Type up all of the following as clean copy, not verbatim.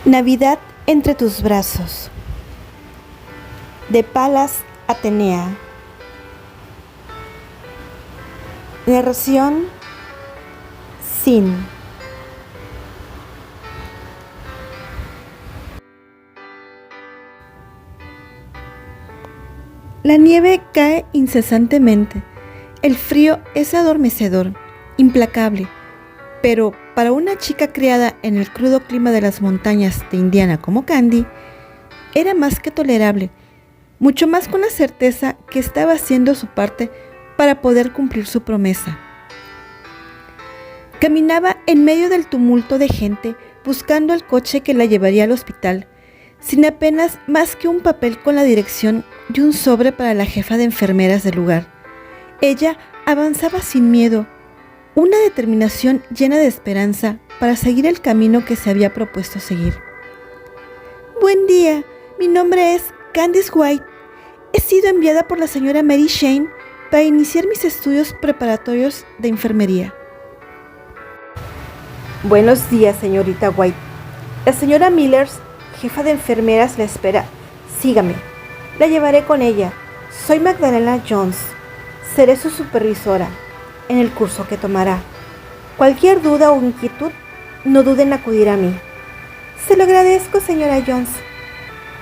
Navidad entre tus brazos. De Palas Atenea. Narración Sin. La nieve cae incesantemente. El frío es adormecedor, implacable, pero para una chica criada en el crudo clima de las montañas de Indiana como Candy, era más que tolerable, mucho más con la certeza que estaba haciendo su parte para poder cumplir su promesa. Caminaba en medio del tumulto de gente buscando el coche que la llevaría al hospital, sin apenas más que un papel con la dirección y un sobre para la jefa de enfermeras del lugar. Ella avanzaba sin miedo, una determinación llena de esperanza para seguir el camino que se había propuesto seguir. Buen día, mi nombre es Candice White. He sido enviada por la señora Mary Shane para iniciar mis estudios preparatorios de enfermería. Buenos días, señorita White. La señora Millers, jefa de enfermeras, la espera. Sígame. La llevaré con ella. Soy Magdalena Jones. Seré su supervisora en el curso que tomará. Cualquier duda o inquietud, no duden en acudir a mí. Se lo agradezco, señora Jones.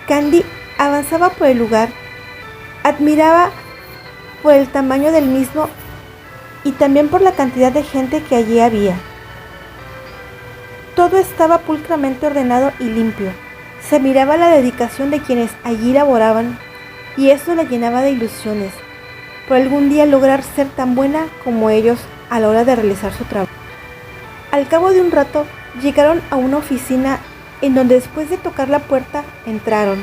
Candy avanzaba por el lugar. Admiraba por el tamaño del mismo y también por la cantidad de gente que allí había. Todo estaba pulcramente ordenado y limpio. Se miraba la dedicación de quienes allí laboraban y eso la llenaba de ilusiones por algún día lograr ser tan buena como ellos a la hora de realizar su trabajo. Al cabo de un rato llegaron a una oficina en donde después de tocar la puerta entraron,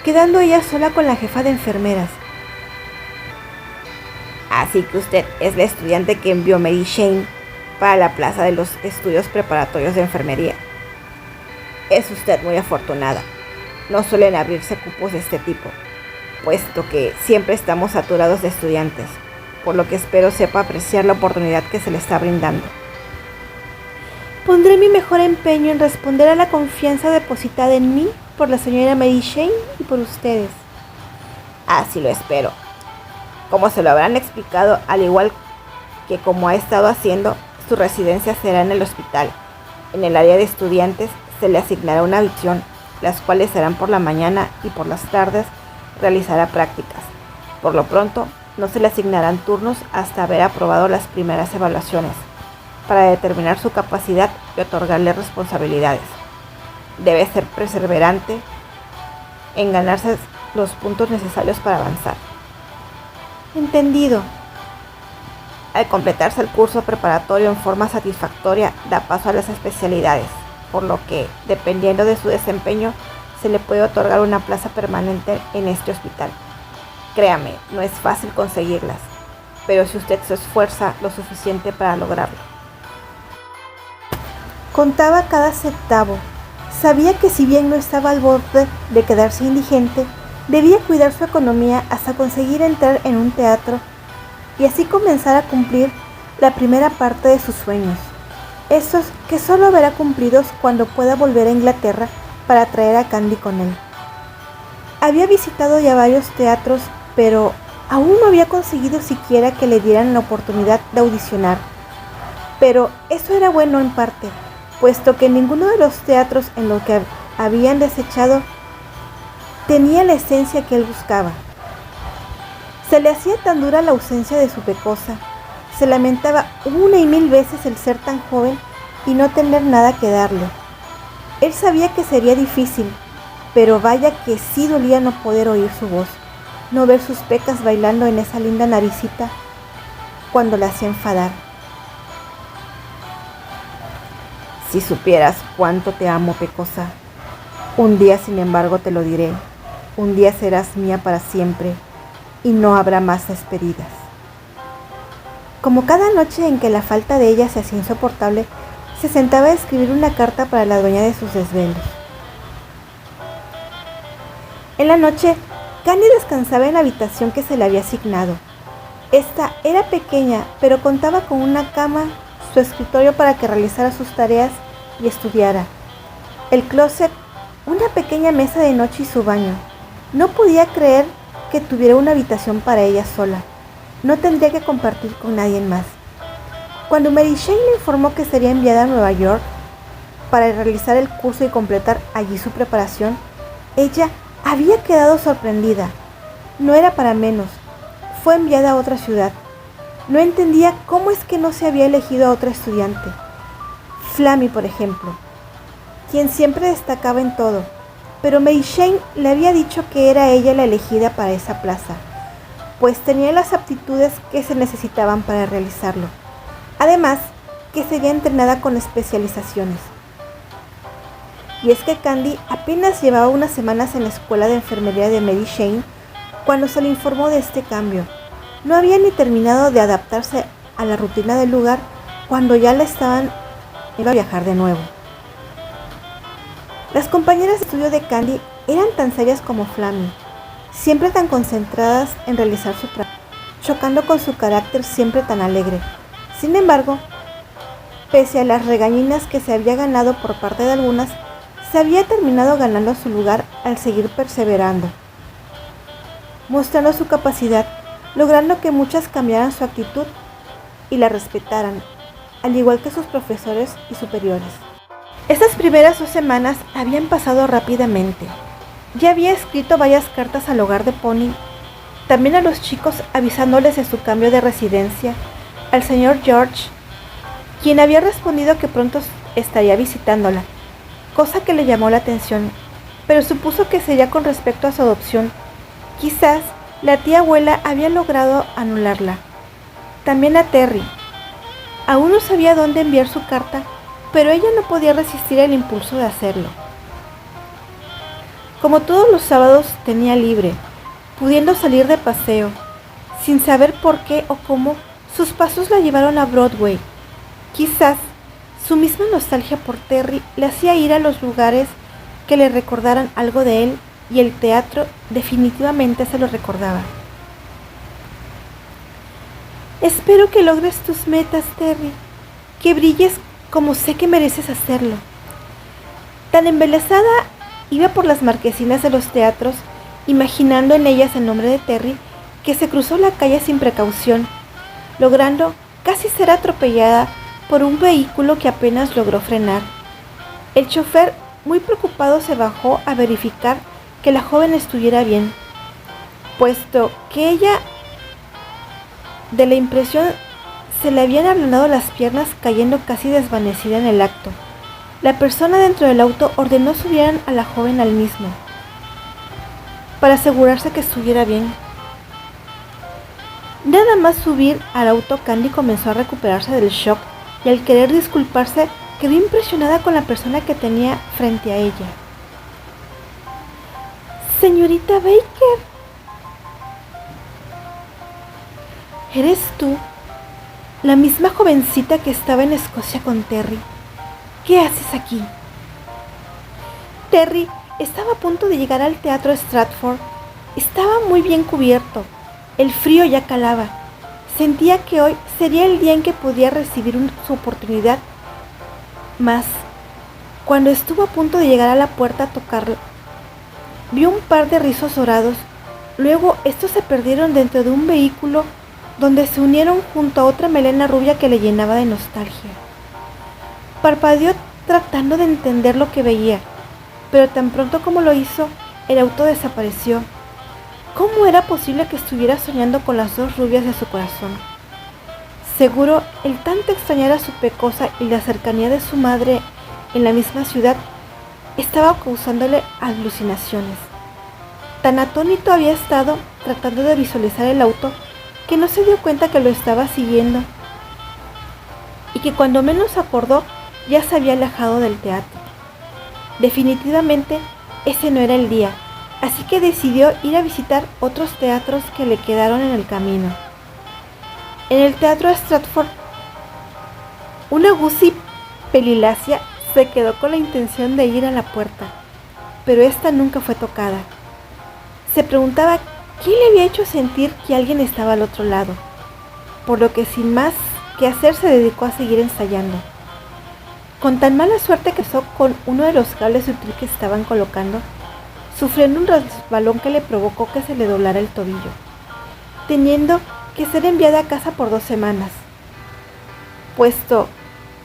quedando ella sola con la jefa de enfermeras. Así que usted es la estudiante que envió Mary Shane para la plaza de los estudios preparatorios de enfermería. Es usted muy afortunada. No suelen abrirse cupos de este tipo, puesto que siempre estamos saturados de estudiantes, por lo que espero sepa apreciar la oportunidad que se le está brindando. Pondré mi mejor empeño en responder a la confianza depositada en mí por la señora Mary Shane y por ustedes. Así lo espero. Como se lo habrán explicado, al igual que como ha estado haciendo, su residencia será en el hospital. En el área de estudiantes se le asignará una habitación, las cuales serán por la mañana y por las tardes realizará prácticas. Por lo pronto, no se le asignarán turnos hasta haber aprobado las primeras evaluaciones, para determinar su capacidad y otorgarle responsabilidades. Debe ser perseverante en ganarse los puntos necesarios para avanzar. Entendido. Al completarse el curso preparatorio en forma satisfactoria, da paso a las especialidades, por lo que, dependiendo de su desempeño, se le puede otorgar una plaza permanente en este hospital. Créame, no es fácil conseguirlas, pero si usted se esfuerza lo suficiente para lograrlo. Contaba cada centavo. Sabía que si bien no estaba al borde de quedarse indigente, debía cuidar su economía hasta conseguir entrar en un teatro y así comenzar a cumplir la primera parte de sus sueños, esos que solo verá cumplidos cuando pueda volver a Inglaterra para traer a Candy con él. Había visitado ya varios teatros, pero aún no había conseguido siquiera que le dieran la oportunidad de audicionar. Pero eso era bueno en parte, puesto que ninguno de los teatros en los que habían desechado tenía la esencia que él buscaba. Se le hacía tan dura la ausencia de su pecosa, se lamentaba una y mil veces el ser tan joven y no tener nada que darle. Él sabía que sería difícil, pero vaya que sí dolía no poder oír su voz, no ver sus pecas bailando en esa linda naricita cuando la hacía enfadar. Si supieras cuánto te amo, pecosa. Un día, sin embargo, te lo diré. Un día serás mía para siempre y no habrá más despedidas. Como cada noche en que la falta de ella se hacía insoportable, se sentaba a escribir una carta para la dueña de sus desvelos. En la noche, Candy descansaba en la habitación que se le había asignado. Esta era pequeña, pero contaba con una cama, su escritorio para que realizara sus tareas y estudiara. el closet, una pequeña mesa de noche y su baño. No podía creer que tuviera una habitación para ella sola. No tendría que compartir con nadie más. Cuando Mary Jane le informó que sería enviada a Nueva York para realizar el curso y completar allí su preparación, ella había quedado sorprendida. No era para menos. Fue enviada a otra ciudad. No entendía cómo es que no se había elegido a otra estudiante. Flammy, por ejemplo, quien siempre destacaba en todo, pero Mary Jane le había dicho que era ella la elegida para esa plaza, pues tenía las aptitudes que se necesitaban para realizarlo. Además, que sería entrenada con especializaciones. Y es que Candy apenas llevaba unas semanas en la escuela de enfermería de Mary Jane cuando se le informó de este cambio. No había ni terminado de adaptarse a la rutina del lugar cuando ya iba a viajar de nuevo. Las compañeras de estudio de Candy eran tan serias como Flammy, siempre tan concentradas en realizar su trabajo, chocando con su carácter siempre tan alegre. Sin embargo, pese a las regañinas que se había ganado por parte de algunas, se había terminado ganando su lugar al seguir perseverando, mostrando su capacidad, logrando que muchas cambiaran su actitud y la respetaran, al igual que sus profesores y superiores. Estas primeras 2 semanas habían pasado rápidamente. Ya había escrito varias cartas al hogar de Pony, también a los chicos avisándoles de su cambio de residencia, al señor George, quien había respondido que pronto estaría visitándola, cosa que le llamó la atención, pero supuso que sería con respecto a su adopción. Quizás la tía abuela había logrado anularla. También a Terry. Aún no sabía dónde enviar su carta, pero ella no podía resistir el impulso de hacerlo. Como todos los sábados tenía libre, pudiendo salir de paseo, sin saber por qué o cómo, sus pasos la llevaron a Broadway. Quizás su misma nostalgia por Terry le hacía ir a los lugares que le recordaran algo de él, y el teatro definitivamente se lo recordaba. Espero que logres tus metas, Terry, que brilles como sé que mereces hacerlo. Tan embelesada iba por las marquesinas de los teatros, imaginando en ellas el nombre de Terry, que se cruzó la calle sin precaución, logrando casi ser atropellada por un vehículo que apenas logró frenar. El chofer, muy preocupado, se bajó a verificar que la joven estuviera bien, puesto que ella, de la impresión, se le habían ablandado las piernas, cayendo casi desvanecida en el acto. La persona dentro del auto ordenó subieran a la joven al mismo, para asegurarse que estuviera bien. Nada más subir al auto, Candy comenzó a recuperarse del shock y al querer disculparse, quedó impresionada con la persona que tenía frente a ella. Señorita Baker, ¿eres tú la misma jovencita que estaba en Escocia con Terry? ¿Qué haces aquí? Terry estaba a punto de llegar al teatro Stratford. Estaba muy bien cubierto. El frío ya calaba. Sentía que hoy sería el día en que podía recibir su oportunidad. Mas, cuando estuvo a punto de llegar a la puerta a tocarla, vio un par de rizos dorados. Luego estos se perdieron dentro de un vehículo donde se unieron junto a otra melena rubia que le llenaba de nostalgia. Parpadeó tratando de entender lo que veía, pero tan pronto como lo hizo, el auto desapareció. ¿Cómo era posible que estuviera soñando con las 2 rubias de su corazón? Seguro, el tanto extrañar a su pecosa y la cercanía de su madre en la misma ciudad estaba causándole alucinaciones. Tan atónito había estado tratando de visualizar el auto que no se dio cuenta que lo estaba siguiendo y que cuando menos acordó ya se había alejado del teatro. Definitivamente ese no era el día, así que decidió ir a visitar otros teatros que le quedaron en el camino. En el teatro de Stratford, una Gussie pelilacia se quedó con la intención de ir a la puerta, pero esta nunca fue tocada. Se preguntaba quién le había hecho sentir que alguien estaba al otro lado, por lo que sin más que hacer se dedicó a seguir ensayando. con tan mala suerte que casó con uno de los cables de útil que estaban colocando, sufriendo un resbalón que le provocó que se le doblara el tobillo, teniendo que ser enviada a casa por 2 semanas, puesto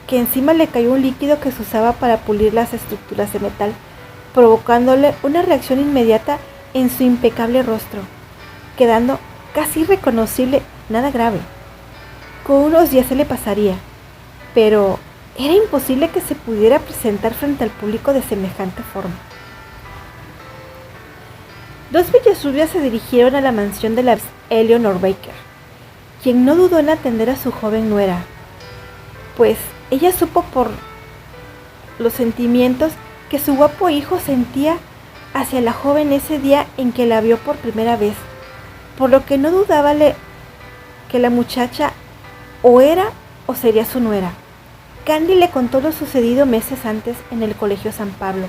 que encima le cayó un líquido que se usaba para pulir las estructuras de metal, provocándole una reacción inmediata en su impecable rostro, quedando casi irreconocible. Nada grave. Con unos días se le pasaría, pero era imposible que se pudiera presentar frente al público de semejante forma. 2 bellas rubias se dirigieron a la mansión de la Eleanor Baker, quien no dudó en atender a su joven nuera, pues ella supo por los sentimientos que su guapo hijo sentía hacia la joven ese día en que la vio por primera vez, por lo que no dudaba que la muchacha o era o sería su nuera. Candy le contó lo sucedido meses antes en el Colegio San Pablo,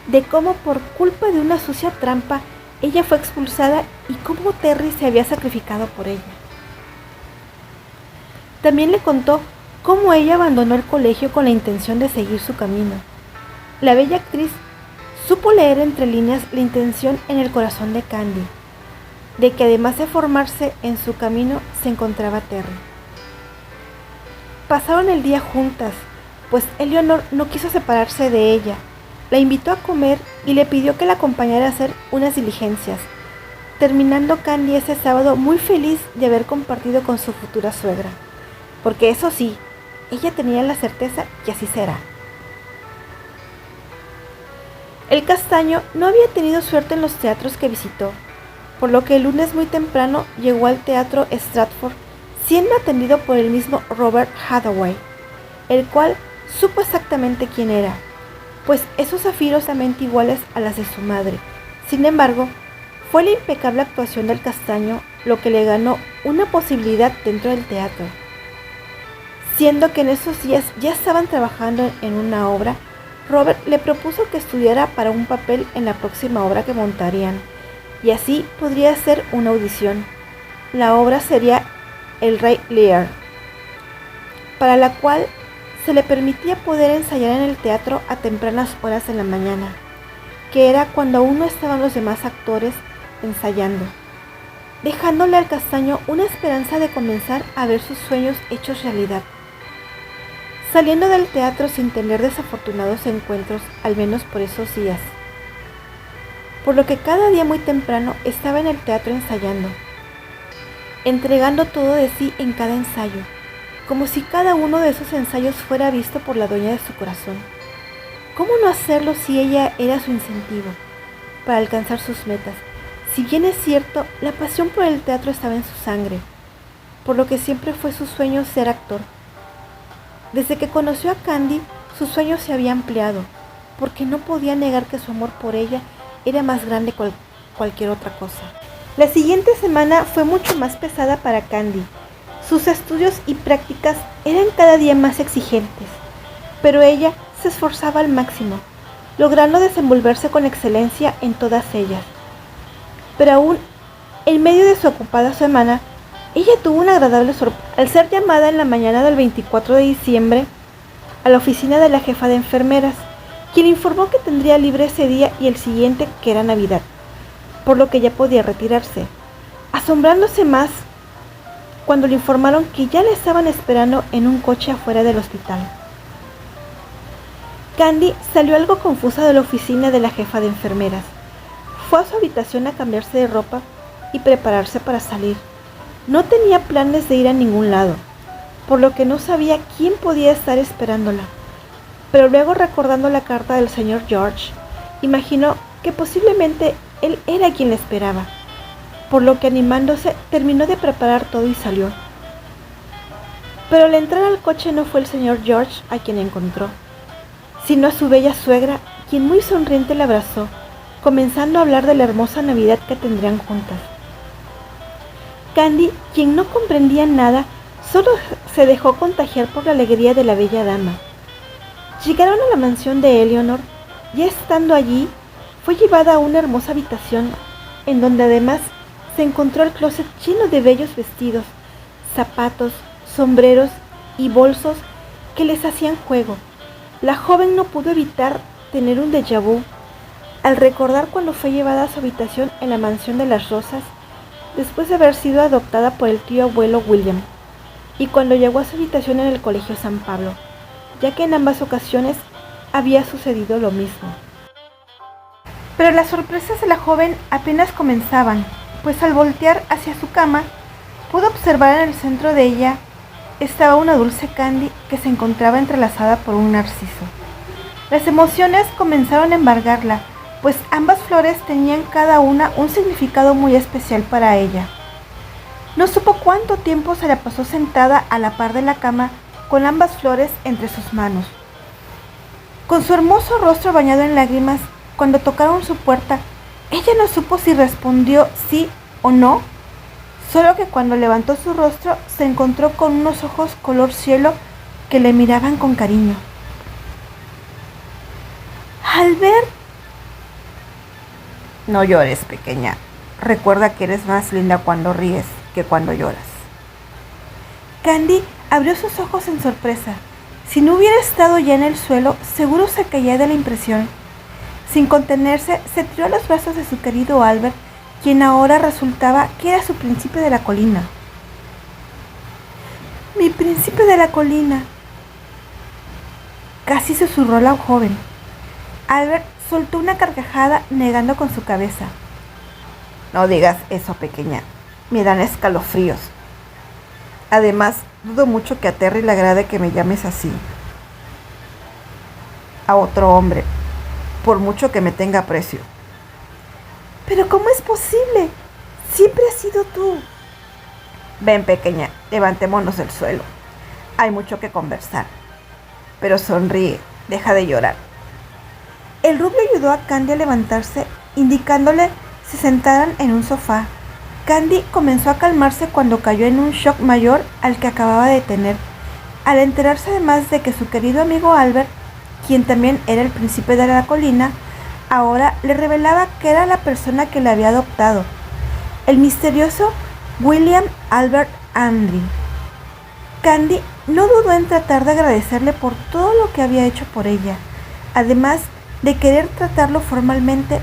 de cómo por culpa de una sucia trampa ella fue expulsada y cómo Terry se había sacrificado por ella. También le contó cómo ella abandonó el colegio con la intención de seguir su camino. La bella actriz supo leer entre líneas la intención en el corazón de Candy, de que además de formarse en su camino se encontraba Terry. Pasaron el día juntas, pues Eleanor no quiso separarse de ella. La invitó a comer y le pidió que la acompañara a hacer unas diligencias, terminando Candy ese sábado muy feliz de haber compartido con su futura suegra, porque eso sí, ella tenía la certeza que así será. El castaño no había tenido suerte en los teatros que visitó, por lo que el lunes muy temprano llegó al Teatro Stratford, siendo atendido por el mismo Robert Hathaway, el cual supo exactamente quién era, pues esos zafiros exactamente iguales a las de su madre. Sin embargo, fue la impecable actuación del castaño lo que le ganó una posibilidad dentro del teatro, siendo que en esos días ya estaban trabajando en una obra. Robert le propuso que estudiara para un papel en la próxima obra que montarían, y así podría hacer una audición. La obra sería El Rey Lear, para la cual se le permitía poder ensayar en el teatro a tempranas horas de la mañana, que era cuando aún no estaban los demás actores ensayando, dejándole al castaño una esperanza de comenzar a ver sus sueños hechos realidad. Saliendo del teatro sin tener desafortunados encuentros, al menos por esos días, por lo que cada día muy temprano estaba en el teatro ensayando, entregando todo de sí en cada ensayo, como si cada uno de esos ensayos fuera visto por la dueña de su corazón. ¿Cómo no hacerlo si ella era su incentivo para alcanzar sus metas? Si bien es cierto, la pasión por el teatro estaba en su sangre, por lo que siempre fue su sueño ser actor. Desde que conoció a Candy, su sueño se había ampliado, porque no podía negar que su amor por ella era más grande que cualquier otra cosa. La siguiente semana fue mucho más pesada para Candy. Sus estudios y prácticas eran cada día más exigentes, pero ella se esforzaba al máximo, logrando desenvolverse con excelencia en todas ellas. Pero aún en medio de su ocupada semana, ella tuvo una agradable sorpresa al ser llamada en la mañana del 24 de diciembre a la oficina de la jefa de enfermeras, quien informó que tendría libre ese día y el siguiente, que era Navidad, por lo que ya podía retirarse, asombrándose más cuando le informaron que ya la estaban esperando en un coche afuera del hospital. Candy salió algo confusa de la oficina de la jefa de enfermeras. Fue a su habitación a cambiarse de ropa y prepararse para salir. No tenía planes de ir a ningún lado, por lo que no sabía quién podía estar esperándola. Pero luego, recordando la carta del señor George, imaginó que posiblemente él era quien la esperaba, por lo que, animándose, terminó de preparar todo y salió. Pero al entrar al coche no fue el señor George a quien encontró, sino a su bella suegra, quien muy sonriente la abrazó, comenzando a hablar de la hermosa Navidad que tendrían juntas. Candy, quien no comprendía nada, solo se dejó contagiar por la alegría de la bella dama. Llegaron a la mansión de Eleanor. Ya estando allí, fue llevada a una hermosa habitación, en donde además se encontró el closet lleno de bellos vestidos, zapatos, sombreros y bolsos que les hacían juego, La joven no pudo evitar tener un déjà vu al recordar cuando fue llevada a su habitación en la mansión de las Rosas después de haber sido adoptada por el tío abuelo William, y cuando llegó a su habitación en el Colegio San Pablo, ya que en ambas ocasiones había sucedido lo mismo. Pero las sorpresas de la joven apenas comenzaban, pues al voltear hacia su cama, pudo observar en el centro de ella estaba una dulce Candy que se encontraba entrelazada por un narciso. Las emociones comenzaron a embargarla, pues ambas flores tenían cada una un significado muy especial para ella. No supo cuánto tiempo se la pasó sentada a la par de la cama con ambas flores entre sus manos. Con su hermoso rostro bañado en lágrimas, cuando tocaron su puerta, ella no supo si respondió sí o no, solo que cuando levantó su rostro se encontró con unos ojos color cielo que le miraban con cariño. Albert. No llores, pequeña. Recuerda que eres más linda cuando ríes que cuando lloras. Candy abrió sus ojos en sorpresa. Si no hubiera estado ya en el suelo, seguro se caía de la impresión. Sin contenerse, se tiró a los brazos de su querido Albert, quien ahora resultaba que era su príncipe de la colina. Mi príncipe de la colina, casi susurró la joven. Albert soltó una carcajada negando con su cabeza. No digas eso, pequeña. Me dan escalofríos. Además, dudo mucho que a Terry le agrade que me llames así. A otro hombre, por mucho que me tenga aprecio. ¿Pero cómo es posible? Siempre has sido tú. Ven, pequeña, levantémonos del suelo. Hay mucho que conversar. Pero sonríe, deja de llorar. El rubio ayudó a Candy a levantarse, indicándole se sentaran en un sofá. Candy comenzó a calmarse cuando cayó en un shock mayor al que acababa de tener, al enterarse además de que su querido amigo Albert, quien también era el príncipe de la colina, ahora le revelaba que era la persona que le había adoptado, el misterioso William Albert Andry. Candy no dudó en tratar de agradecerle por todo lo que había hecho por ella, además de querer tratarlo formalmente,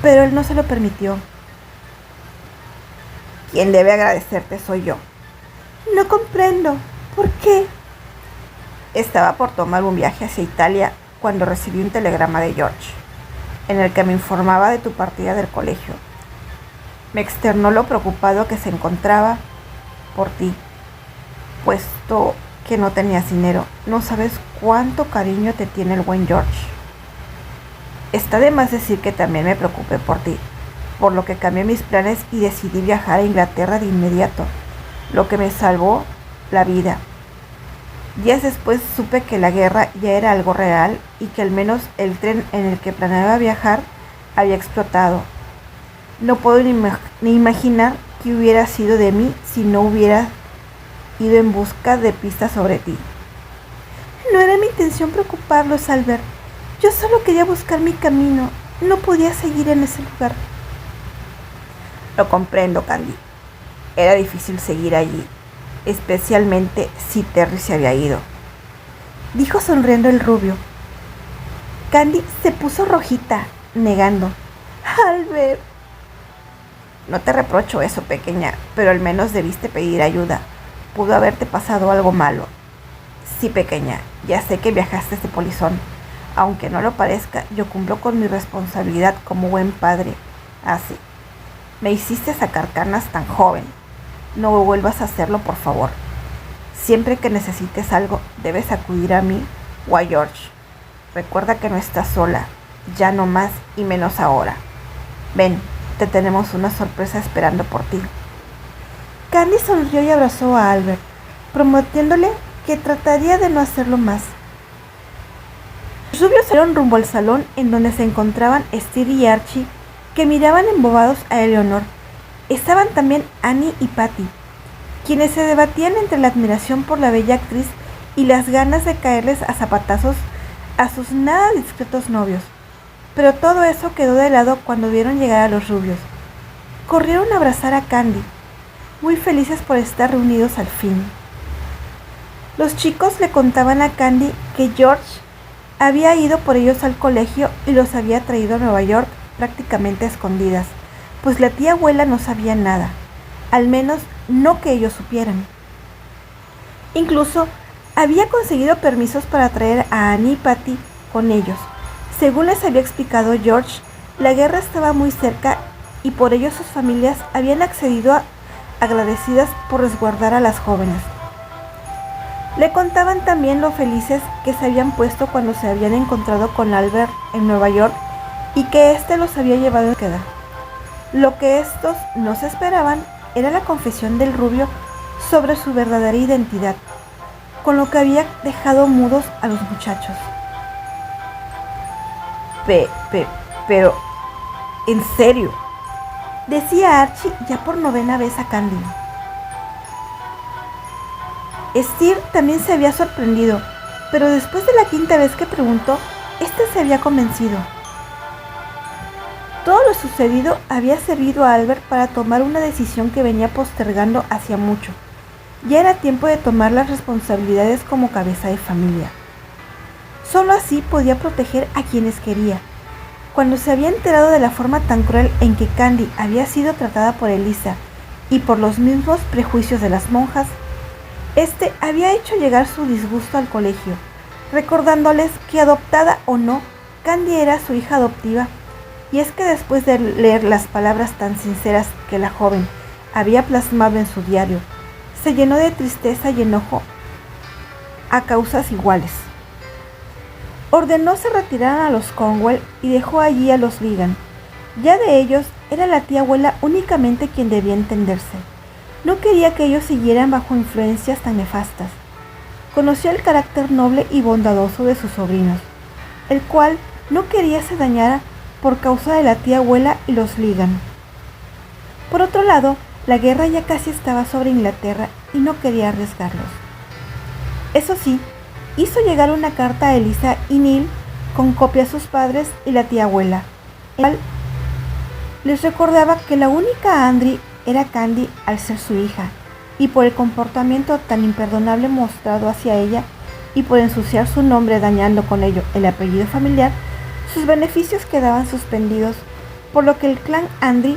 pero él no se lo permitió. Quien debe agradecerte soy yo. No comprendo. ¿Por qué? Estaba por tomar un viaje hacia Italia cuando recibí un telegrama de George, en el que me informaba de tu partida del colegio. Me externó lo preocupado que se encontraba por ti, puesto que no tenías dinero. No sabes cuánto cariño te tiene el buen George. Está de más decir que también me preocupé por ti, por lo que cambié mis planes y decidí viajar a Inglaterra de inmediato, lo que me salvó la vida. Días después supe que la guerra ya era algo real y que al menos el tren en el que planeaba viajar había explotado. No puedo ni imaginar qué hubiera sido de mí si no hubiera ido en busca de pistas sobre ti. No era mi intención preocuparlos, Albert. Yo solo quería buscar mi camino. No podía seguir en ese lugar. Lo comprendo, Candy. Era difícil seguir allí, especialmente si Terry se había ido, dijo sonriendo el rubio. Candy se puso rojita, negando. Albert. No te reprocho eso, pequeña, pero al menos debiste pedir ayuda. Pudo haberte pasado algo malo. Sí, pequeña, ya sé que viajaste de polizón. Aunque no lo parezca, yo cumplo con mi responsabilidad como buen padre. Así. Me hiciste sacar canas tan joven. No vuelvas a hacerlo, por favor. Siempre que necesites algo, debes acudir a mí o a George. Recuerda que no estás sola, ya no más y menos ahora. Ven, te tenemos una sorpresa esperando por ti. Candy sonrió y abrazó a Albert, prometiéndole que trataría de no hacerlo más. Los rubios salieron rumbo al salón en donde se encontraban Steve y Archie, que miraban embobados a Eleanor. Estaban también Annie y Patty, quienes se debatían entre la admiración por la bella actriz y las ganas de caerles a zapatazos a sus nada discretos novios. Pero todo eso quedó de lado cuando vieron llegar a los rubios. Corrieron a abrazar a Candy, muy felices por estar reunidos al fin. Los chicos le contaban a Candy que George había ido por ellos al colegio y los había traído a Nueva York prácticamente a escondidas, pues la tía abuela no sabía nada, al menos no que ellos supieran. Incluso había conseguido permisos para traer a Annie y Patty con ellos. Según les había explicado George, la guerra estaba muy cerca y por ello sus familias habían accedido agradecidas por resguardar a las jóvenes. Le contaban también lo felices que se habían puesto cuando se habían encontrado con Albert en Nueva York y que éste los había llevado en queda. Lo que estos no se esperaban era la confesión del rubio sobre su verdadera identidad, con lo que había dejado mudos a los muchachos. Pero, ¿en serio? Decía Archie ya por 9ª vez a Candy. Steer también se había sorprendido, pero después de la 5ª vez que preguntó, este se había convencido. Todo lo sucedido había servido a Albert para tomar una decisión que venía postergando hacía mucho. Ya era tiempo de tomar las responsabilidades como cabeza de familia. Solo así podía proteger a quienes quería. Cuando se había enterado de la forma tan cruel en que Candy había sido tratada por Eliza y por los mismos prejuicios de las monjas, este había hecho llegar su disgusto al colegio, recordándoles que adoptada o no, Candy era su hija adoptiva. Y es que después de leer las palabras tan sinceras que la joven había plasmado en su diario, se llenó de tristeza y enojo a causas iguales. Ordenó se retiraran a los Cornwell y dejó allí a los Ligan. Ya de ellos era la tía abuela únicamente quien debía entenderse. No quería que ellos siguieran bajo influencias tan nefastas. Conocía el carácter noble y bondadoso de sus sobrinos, el cual no quería se dañara por causa de la tía abuela y los Ligan. Por otro lado, la guerra ya casi estaba sobre Inglaterra y no quería arriesgarlos. Eso sí, hizo llegar una carta a Eliza y Neil con copia a sus padres y la tía abuela, en la cual les recordaba que la única Andry era Candy al ser su hija, y por el comportamiento tan imperdonable mostrado hacia ella y por ensuciar su nombre dañando con ello el apellido familiar, sus beneficios quedaban suspendidos, por lo que el clan Andry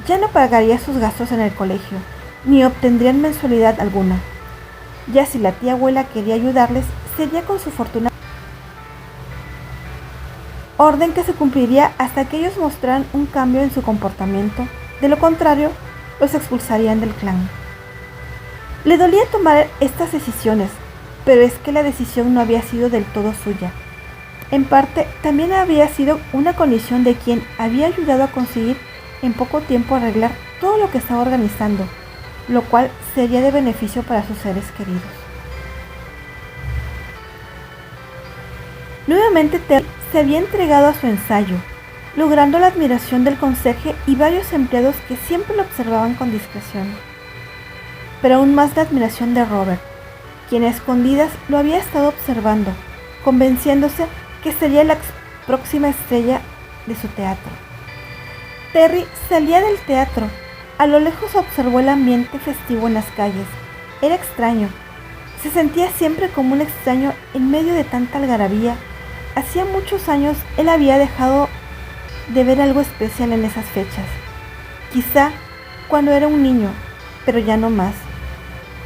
ya no pagaría sus gastos en el colegio, ni obtendrían mensualidad alguna. Ya si la tía abuela quería ayudarles, sería con su fortuna. Orden que se cumpliría hasta que ellos mostraran un cambio en su comportamiento, de lo contrario, los expulsarían del clan. Le dolía tomar estas decisiones, pero es que la decisión no había sido del todo suya. En parte, también había sido una condición de quien había ayudado a conseguir en poco tiempo arreglar todo lo que estaba organizando, lo cual sería de beneficio para sus seres queridos. Nuevamente Terry se había entregado a su ensayo, logrando la admiración del conserje y varios empleados que siempre lo observaban con discreción. Pero aún más la admiración de Robert, quien a escondidas lo había estado observando, convenciéndose que sería la próxima estrella de su teatro. Terry salía del teatro. A lo lejos observó el ambiente festivo en las calles. Era extraño. Se sentía siempre como un extraño en medio de tanta algarabía. Hacía muchos años él había dejado de ver algo especial en esas fechas. Quizá cuando era un niño, pero ya no más.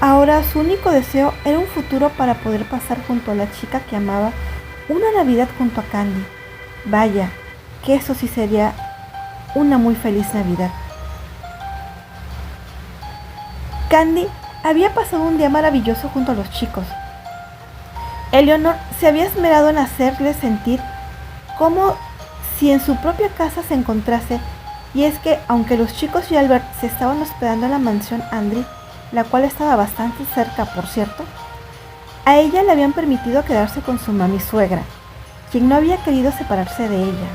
Ahora su único deseo era un futuro para poder pasar junto a la chica que amaba una Navidad junto a Candy. Vaya, que eso sí sería una muy feliz Navidad. Candy había pasado un día maravilloso junto a los chicos. Eleanor se había esmerado en hacerles sentir como si en su propia casa se encontrase, y es que aunque los chicos y Albert se estaban hospedando en la mansión Andry, la cual estaba bastante cerca, por cierto, a ella le habían permitido quedarse con su mami suegra, quien no había querido separarse de ella.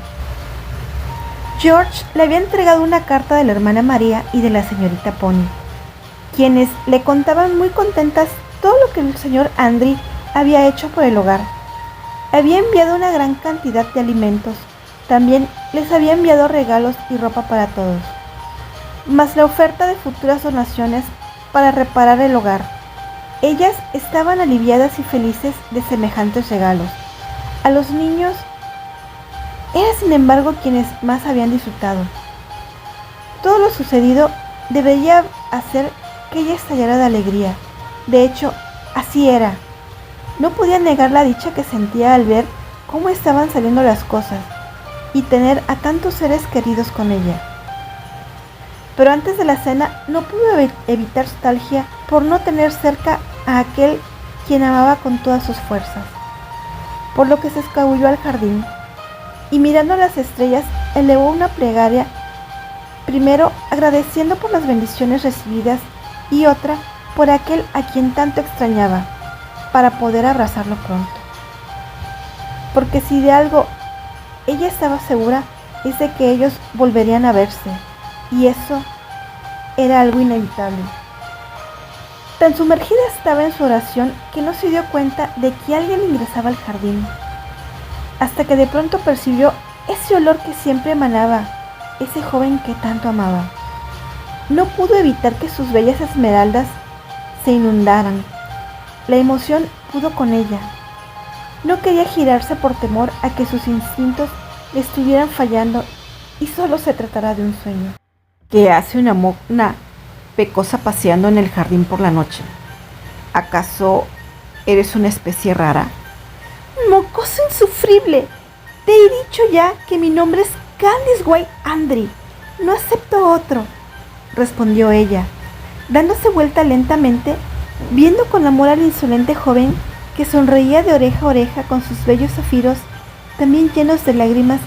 George le había entregado una carta de la hermana María y de la señorita Pony, quienes le contaban muy contentas todo lo que el señor Andry había hecho por el hogar. Había enviado una gran cantidad de alimentos, también les había enviado regalos y ropa para todos, más la oferta de futuras donaciones para reparar el hogar. Ellas estaban aliviadas y felices de semejantes regalos. A los niños era sin embargo quienes más habían disfrutado. Todo lo sucedido debería hacer que ella estallara de alegría. De hecho, así era. No podía negar la dicha que sentía al ver cómo estaban saliendo las cosas y tener a tantos seres queridos con ella. Pero antes de la cena no pudo evitar nostalgia por no tener cerca a aquel quien amaba con todas sus fuerzas, por lo que se escabulló al jardín y mirando las estrellas elevó una plegaria, primero agradeciendo por las bendiciones recibidas y otra por aquel a quien tanto extrañaba, para poder abrazarlo pronto. Porque si de algo ella estaba segura es de que ellos volverían a verse, y eso era algo inevitable. Tan sumergida estaba en su oración que no se dio cuenta de que alguien ingresaba al jardín, hasta que de pronto percibió ese olor que siempre emanaba ese joven que tanto amaba. No pudo evitar que sus bellas esmeraldas se inundaran. La emoción pudo con ella. No quería girarse por temor a que sus instintos le estuvieran fallando y solo se tratara de un sueño. ¿Qué hace una mona pecosa paseando en el jardín por la noche? ¿Acaso eres una especie rara? ¡Mocoso insufrible! Te he dicho ya que mi nombre es Candice White Andry. No acepto otro, respondió ella, dándose vuelta lentamente, viendo con amor al insolente joven que sonreía de oreja a oreja con sus bellos zafiros también llenos de lágrimas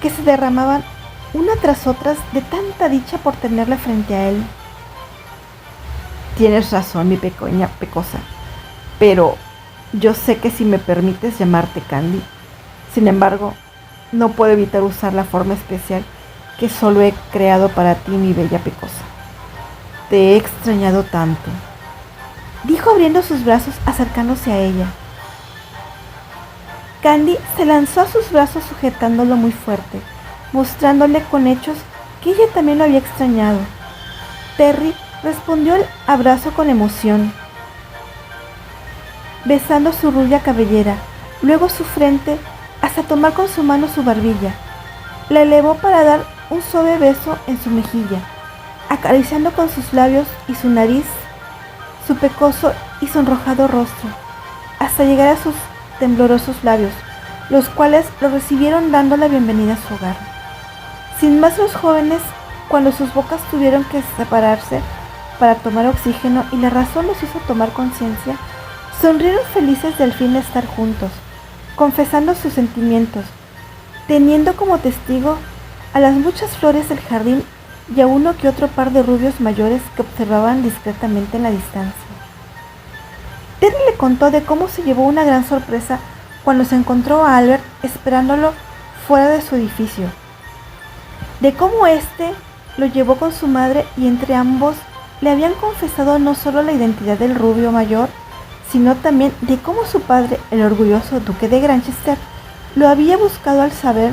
que se derramaban una tras otras de tanta dicha por tenerla frente a él. Tienes razón, mi pequeña pecosa, pero yo sé que si me permites llamarte Candy, sin embargo, no puedo evitar usar la forma especial que solo he creado para ti, mi bella pecosa. Te he extrañado tanto, dijo abriendo sus brazos acercándose a ella. Candy se lanzó a sus brazos sujetándolo muy fuerte, mostrándole con hechos que ella también lo había extrañado. Terry respondió al abrazo con emoción, besando su rubia cabellera, luego su frente, hasta tomar con su mano su barbilla. La elevó para dar un suave beso en su mejilla, acariciando con sus labios y su nariz su pecoso y sonrojado rostro, hasta llegar a sus temblorosos labios, los cuales lo recibieron dando la bienvenida a su hogar. Sin más los jóvenes, cuando sus bocas tuvieron que separarse para tomar oxígeno y la razón los hizo tomar conciencia, sonrieron felices de al fin estar juntos, confesando sus sentimientos, teniendo como testigo a las muchas flores del jardín y a uno que otro par de rubios mayores que observaban discretamente en la distancia. Terry le contó de cómo se llevó una gran sorpresa cuando se encontró a Albert esperándolo fuera de su edificio, de cómo éste lo llevó con su madre y entre ambos le habían confesado no solo la identidad del rubio mayor, sino también de cómo su padre, el orgulloso duque de Granchester, lo había buscado al saber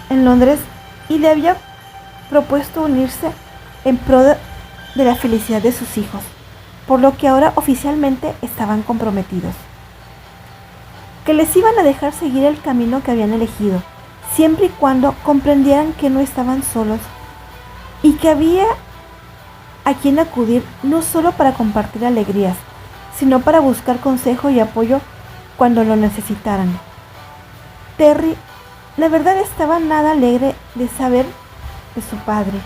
en Londres y le había propuesto unirse en pro de la felicidad de sus hijos, por lo que ahora oficialmente estaban comprometidos. Que les iban a dejar seguir el camino que habían elegido, siempre y cuando comprendieran que no estaban solos y que había a quien acudir no solo para compartir alegrías, sino para buscar consejo y apoyo cuando lo necesitaran. Terry, la verdad, estaba nada alegre de saber de su padre,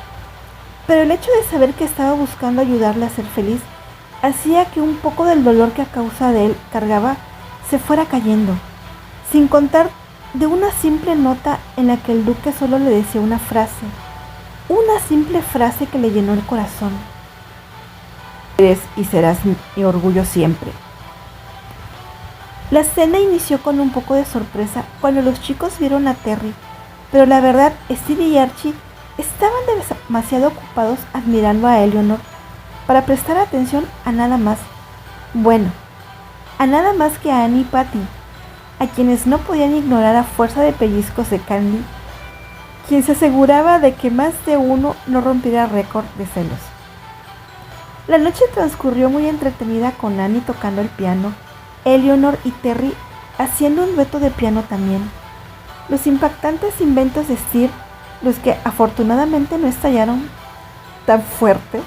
pero el hecho de saber que estaba buscando ayudarle a ser feliz hacía que un poco del dolor que a causa de él cargaba se fuera cayendo, sin contar de una simple nota en la que el duque solo le decía una simple frase que le llenó el corazón. Eres y serás mi orgullo siempre. La cena inició con un poco de sorpresa cuando los chicos vieron a Terry, pero la verdad, Steve y Archie estaban demasiado ocupados admirando a Eleanor para prestar atención a nada más. Bueno, a nada más que a Annie y Patty, a quienes no podían ignorar a fuerza de pellizcos de Candy, quien se aseguraba de que más de uno no rompiera récord de celos. La noche transcurrió muy entretenida con Annie tocando el piano, Eleanor y Terry haciendo un dueto de piano también. Los impactantes inventos de Steve, los que afortunadamente no estallaron tan fuerte,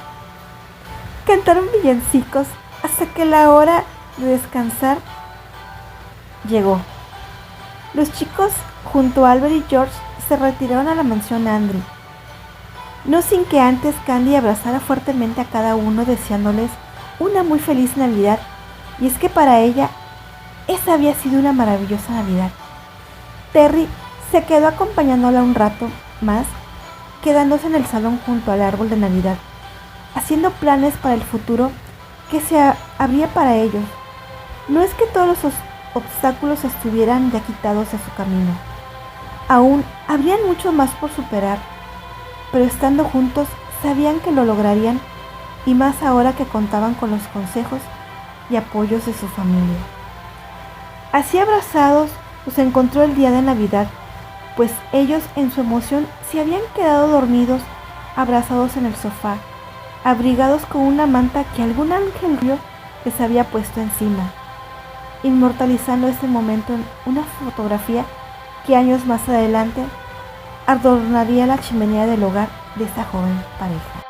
cantaron villancicos hasta que la hora de descansar llegó. Los chicos, junto a Albert y George, se retiraron a la mansión Andrew, no sin que antes Candy abrazara fuertemente a cada uno deseándoles una muy feliz Navidad, y es que para ella esa había sido una maravillosa Navidad. Terry se quedó acompañándola un rato más, quedándose en el salón junto al árbol de Navidad, haciendo planes para el futuro que se abría para ellos. No es que todos los obstáculos estuvieran ya quitados de su camino. Aún habrían mucho más por superar, pero estando juntos sabían que lo lograrían, y más ahora que contaban con los consejos y apoyos de su familia. Así abrazados los encontró el día de Navidad, pues ellos en su emoción se habían quedado dormidos, abrazados en el sofá, abrigados con una manta que algún ángel les había puesto encima, inmortalizando ese momento en una fotografía que años más adelante adornaría la chimenea del hogar de esa joven pareja.